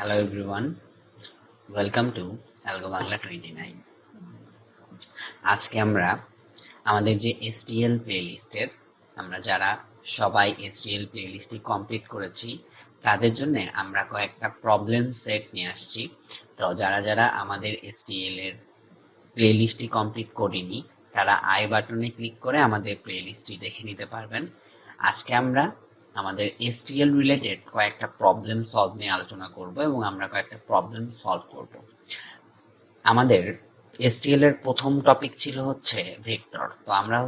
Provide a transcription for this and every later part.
Hello everyone, welcome to Algo Bangla 29. আজকে আমরা আমাদের যে STL প্লেলিস্টের আমরা যারা সবাই STL প্লেলিস্টটি কমপ্লিট করেছি তাদের জন্য আমরা কয়েকটা প্রবলেম সেট নিয়ে আসছি। তো যারা যারা আমাদের STL এর প্লেলিস্টটি কমপ্লিট করিনি তারা আই বাটনে ক্লিক করে আমাদের প্লেলিস্টটি দেখে নিতে পারবেন। আজকে আমরা আমাদের STL রিলেটেড কয়েকটা প্রবলেম সলভ নিয়ে আলোচনা করব এবং আমরা কয়েকটা প্রবলেম সলভ করব। আমাদের STL এর প্রথম টপিক ছিল হচ্ছে ভেক্টর। তো আমরা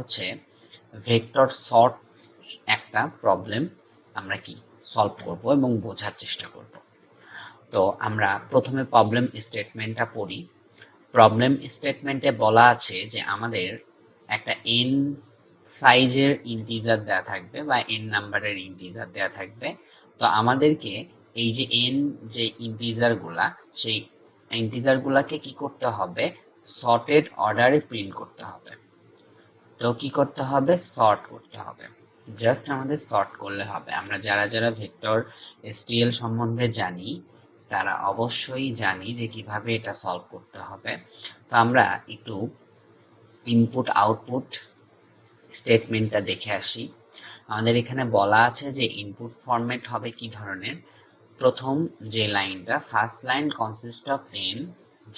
ভেক্টর সর্ট একটা প্রবলেম আমরা কি সলভ করব এবং বোঝার চেষ্টা করব। তো আমরা প্রথমে প্রবলেম স্টেটমেন্টটা পড়ি। প্রবলেম স্টেটমেন্টে বলা আছে যে আমাদের একটা n সাইজের ইন্টিজার দেয়া থাকবে বা n নাম্বারের ইন্টিজার দেয়া থাকবে। তো আমাদেরকে এই যে n যে ইন্টিজার গুলা সেই ইন্টিজার গুলাকে কি করতে হবে, সর্টেড অর্ডারে প্রিন্ট করতে হবে। তো কি করতে হবে, সর্ট করতে হবে। জাস্ট আমাদের সর্ট করলে হবে। আমরা যারা যারা ভেক্টর STL সম্বন্ধে জানি তারা অবশ্যই জানি যে কিভাবে এটা সলভ করতে হবে। তো আমরা একটু ইনপুট আউটপুট স্টেটমেন্টটা দেখে আসি। আমাদের এখানে বলা আছে যে ইনপুট ফরম্যাট হবে কি ধরনের। প্রথম যে লাইনটা, first line consist of n,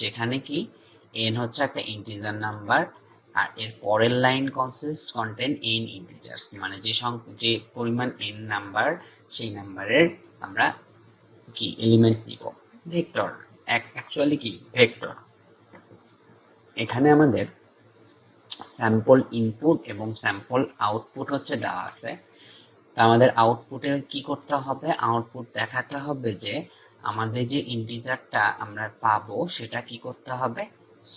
যেখানে কি n হচ্ছে একটা ইন্টিজার নাম্বার, আর এর পরের লাইন কন্টেন n ইন্টিজার্স, মানে যে পরিমাণ n নাম্বার সেই নাম্বারের আমরা কি এলিমেন্ট নিব। ভেক্টর অ্যাকচুয়ালি কি ভেক্টর। এখানে আমাদের স্যাম্পল ইনপুট এবং স্যাম্পল আউটপুট হচ্ছে দেওয়া আছে। তো আমাদের আউটপুটে কি করতে হবে, আউটপুট দেখাতে হবে যে আমাদের যে ইন্টিজারটা আমরা পাবো সেটা কি করতে হবে,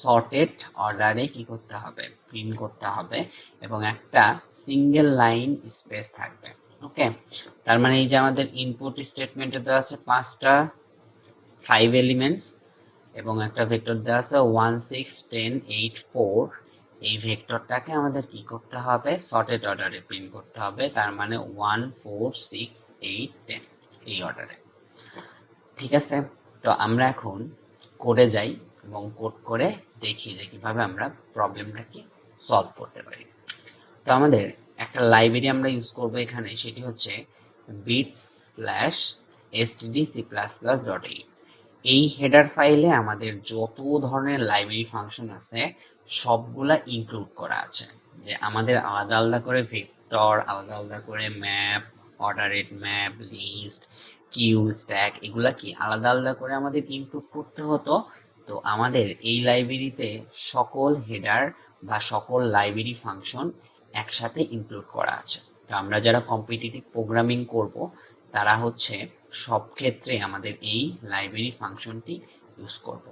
সর্টেড অর্ডারে কি করতে হবে, প্রিন্ট করতে হবে এবং একটা সিঙ্গেল লাইন স্পেস থাকবে। ওকে, তার মানে এই যে আমাদের ইনপুট স্টেটমেন্টে দেওয়া আছে 5টা 5 এলিমেন্টস এবং একটা ভেক্টর দেওয়া আছে 1 6 10 8 4। এই ভেক্টরটাকে আমাদের কি করতে হবে, সর্টেড অর্ডারে প্রিন্ট করতে হবে। তার মানে 1 4 6 8 10 এই অর্ডারে। ঠিক আছে, তো আমরা এখন কোডে যাই এবং কোড করে দেখি যে কিভাবে আমরা প্রবলেমটা কি সলভ করতে পারি। তো আমাদের একটা লাইব্রেরি আমরা ইউজ করব এখানে, সেটি হচ্ছে bit/stdc++.8। এই হেডার ফাইলে আমাদের যত ধরনের লাইব্রেরি ফাংশন আছে সবগুলা ইনক্লুড করা আছে। যে আমাদের আলাদা আলাদা করে ভেক্টর, আলাদা আলাদা করে map, ordered map, list, queue, stack, এগুলা কি আলাদা আলাদা করে আমাদের ইনক্লুড করতে হতো। তো আমাদের এই লাইব্রেরিতে সকল হেডার বা সকল লাইব্রেরি ফাংশন একসাথে ইনক্লুড করা আছে। তো আমরা যারা কম্পিটিটিভ প্রোগ্রামিং করব তারা সব ক্ষেত্রে আমাদের এই লাইব্রেরি ফাংশনটি ইউজ করব।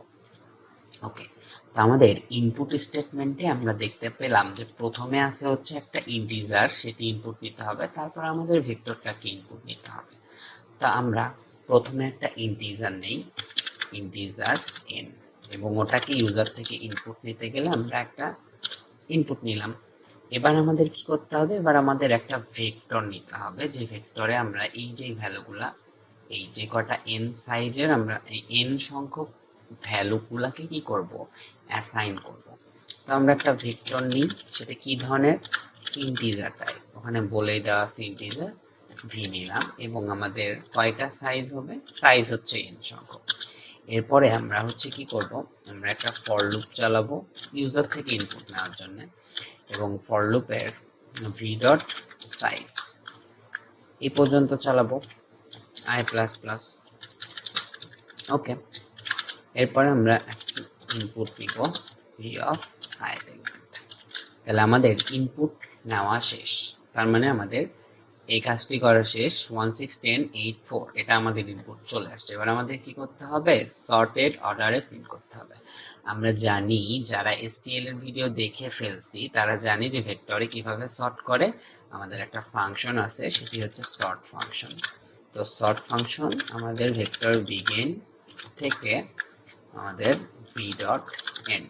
ওকে, তো আমাদের ইনপুট স্টেটমেন্টে আমরা দেখতে পেলাম যে প্রথমে আছে একটা ইন্টিজার, সেটি ইনপুট নিতে হবে, তারপর আমাদের ভেক্টরটাকে ইনপুট নিতে হবে। তা আমরা প্রথমে একটা ইন্টিজার নেই, ইন্টিজার n, এবং ওটাকে ইউজার থেকে ইনপুট নিতে গেলে আমরা একটা ইনপুট নিলাম। এবার আমাদের কি করতে হবে, এবার আমাদের একটা ভেক্টর নিতে হবে, যে ভেক্টরে আমরা এই যে ভ্যালুগুলা, এই যে কটা n সাইজের আমরা এই n সংখ্যক ভ্যালুগুলাকে কি করব, অ্যাসাইন করব। তো আমরা একটা ভেক্টর নিই, সেটা কি ধরনের, ইন্টিজার টাইপ। ওখানে বলেই দেওয়া আছে ইন্টিজার v নিলাম এবং আমাদের কয়টা সাইজ হবে, সাইজ হচ্ছে n সংখ্যক। এরপরে আমরা কি করব, আমরা একটা ফর লুপ চালাবো ইউজার থেকে ইনপুট নেওয়ার জন্য, এবং ফর লুপের ভি ডট সাইজ এই পর্যন্ত চালাবো i++। ওকে, এরপরে আমরা ইনপুট নিব ভি অফ i সেগমেন্ট। তাহলে আমাদের ইনপুট নেওয়া শেষ, তার মানে আমাদের এই কাজটি করা শেষ। 1 6 10 8 4 এটা আমাদের ইনপুট চলে আসছে। এবার আমাদের কি করতে হবে, সর্টেড অর্ডারে প্রিন্ট করতে হবে। আমরা জানি, যারা STL এর ভিডিও দেখে ফেলছি তারা জানি যে ভেক্টরে কিভাবে সর্ট করে। আমাদের একটা ফাংশন আছে, সেটি হচ্ছে সর্ট ফাংশন। তো সর্ট ফাংশন আমাদের ভেক্টর বিগিন থেকে আমাদের v.n,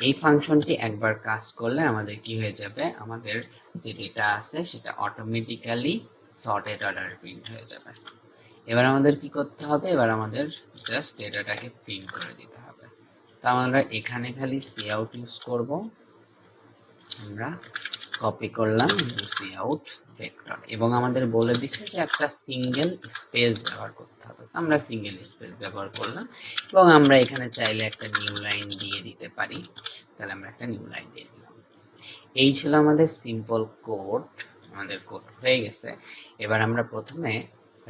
এই ফাংশনটি একবার কাজ করলে আমাদের কি হয়ে যাবে, আমাদের যে ডেটা আছে সেটা অটোমেটিক্যালি সর্টেড অর্ডারে প্রিন্ট হয়ে যাবে। এবার আমাদের কি করতে হবে, এবার আমাদের জাস্ট ডেটাটাকে প্রিন্ট করে দিতে হবে। তো আমরা এখানে খালি কাউট ইউজ করব, আমরা কপি করলাম কাউট ভেক্টর, এবং আমাদের বলে দিচ্ছে যে একটা সিঙ্গেল স্পেস ব্যবহার করতে হবে। আমরা সিঙ্গেল স্পেস ব্যবহার করলাম, এবং আমরা এখানে চাইলে একটা নিউ লাইন দিয়ে দিতে পারি। তাহলে আমরা একটা নিউ লাইন দিয়ে দিলাম। এই ছিল আমাদের সিম্পল কোড। আমাদের কোড হয়ে গেছে। এবার আমরা প্রথমে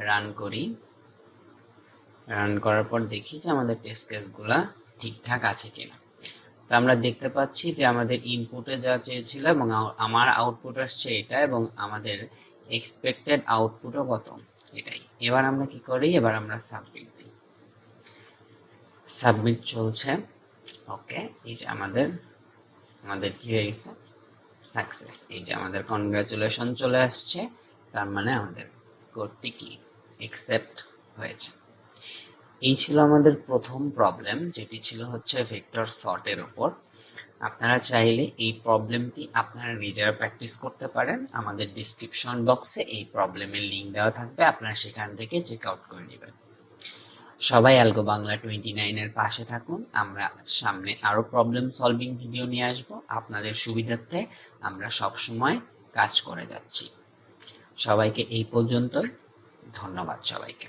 রান করি। রান করার পর দেখি যে আমাদের টেস্ট কেসগুলা ঠিকঠাক আছে কিনা। তো আমরা দেখতে পাচ্ছি যে আমাদের ইনপুটে যা চেয়েছিল এবং আমার আউটপুট আসছে এটা, এবং আমাদের এক্সপেক্টেড আউটপুটও কত, এটাই। এবার আমরা কি করি, এবার আমরা সাবমিট দিই। সাবমিট চলছে। ওকে, এই যে আমাদের কি হয়ে গেছে, সাকসেস। এই যে আমাদের কনগ্রাচুলেশন চলে আসছে, তার মানে আমাদের কোডটি কি অ্যাকসেপ্ট হয়েছে। এই ছিল আমাদের প্রথম প্রবলেম, যেটি ছিল হচ্ছে ভেক্টর সর্টের উপর। আপনারা চাইলে এই প্রবলেমটি আপনারা নিজেরা প্র্যাকটিস করতে পারেন। আমাদের ডিসক্রিপশন বক্সে এই প্রবলেমের লিঙ্ক দেওয়া থাকবে, আপনারা সেখান থেকে চেক আউট করে নেবেন। সবাই অ্যালগো বাংলা 29 এর পাশে থাকুন। আমরা সামনে আরো প্রবলেম সলভিং ভিডিও নিয়ে আসব আপনাদের সুবিধার্থে। আমরা সব সময় কাজ করে যাচ্ছি। সবাইকে এই পর্যন্তই, ধন্যবাদ সবাইকে।